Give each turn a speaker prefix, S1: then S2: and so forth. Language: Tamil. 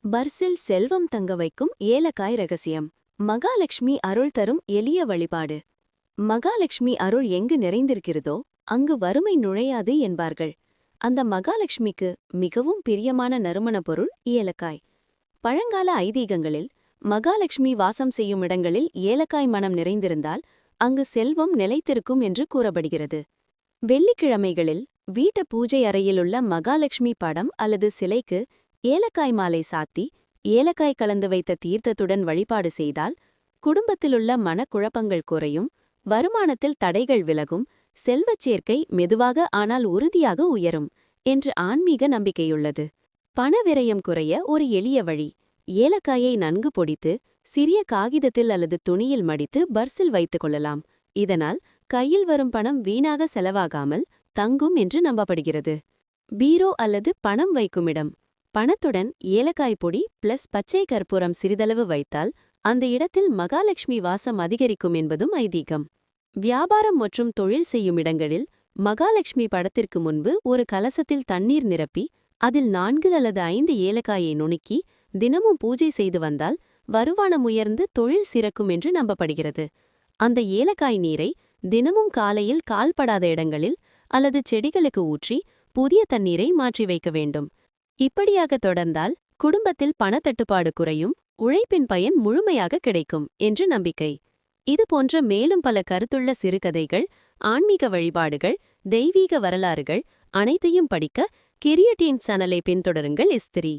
S1: பர்சில் செல்வம் தங்க வைக்கும் ஏலக்காய் ரகசியம். மகாலட்சுமி அருள் தரும் எளிய வழிபாடு. மகாலட்சுமி அருள் எங்கு நிறைந்திருக்கிறதோ அங்கு வறுமை நுழையாது என்பார்கள். அந்த மகாலட்சுமிக்கு மிகவும் பிரியமான நறுமணப் பொருள் ஏலக்காய். பழங்கால ஐதீகங்களில் மகாலட்சுமி வாசம் செய்யும் இடங்களில் ஏலக்காய் மனம் நிறைந்திருந்தால் அங்கு செல்வம் நிலைத்திருக்கும் என்று கூறப்படுகிறது. வெள்ளிக்கிழமைகளில் வீட்டு பூஜை அறையிலுள்ள மகாலட்சுமி படம் அல்லது சிலைக்கு ஏலக்காய் மாலை சாத்தி ஏலக்காய் கலந்து வைத்த தீர்த்தத்துடன் வழிபாடு செய்தால் குடும்பத்திலுள்ள மனக்குழப்பங்கள் குறையும், வருமானத்தில் தடைகள் விலகும், செல்வச் சேர்க்கை மெதுவாக ஆனால் உறுதியாக உயரும் என்று ஆன்மீக நம்பிக்கையுள்ளது. பணவிரயம் குறைய ஒரு எளிய வழி. ஏலக்காயை நன்கு பொடித்து சிறிய காகிதத்தில் அல்லது துணியில் மடித்து பர்சில் வைத்துக் கொள்ளலாம். இதனால் கையில் வரும் பணம் வீணாக செலவாகாமல் தங்கும் என்று நம்பப்படுகிறது. பீரோ அல்லது பணம் வைக்குமிடம். பணத்துடன் ஏலக்காய் பொடி பிளஸ் பச்சை கற்பூரம் சிறிதளவு வைத்தால் அந்த இடத்தில் மகாலட்சுமி வாசம் அதிகரிக்கும் என்பதும் ஐதீகம். வியாபாரம் மற்றும் தொழில் செய்யும் இடங்களில் மகாலட்சுமி படத்திற்கு முன்பு ஒரு கலசத்தில் தண்ணீர் நிரப்பி அதில் 4 அல்லது 5 ஏலக்காயை நுணுக்கி தினமும் பூஜை செய்து வந்தால் வருமானம் உயர்ந்து தொழில் சிறக்கும் என்று நம்பப்படுகிறது. அந்த ஏலக்காய் நீரை தினமும் காலையில் கால்படாத இடங்களில் அல்லது செடிகளுக்கு ஊற்றி புதிய தண்ணீரை மாற்றி வைக்க வேண்டும். இப்படியாக தொடர்ந்தால் குடும்பத்தில் பணத்தட்டுப்பாடு குறையும், உழைப்பின் பயன் முழுமையாக கிடைக்கும் என்று நம்பிக்கை. இது போன்ற மேலும் பல கருத்துள்ள சிறுகதைகள், ஆன்மீக வழிபாடுகள், தெய்வீக வரலாறுகள் அனைத்தையும் படிக்க கிரியேட்டின் சேனலை பின்தொடருங்கள். இஸ்திரி.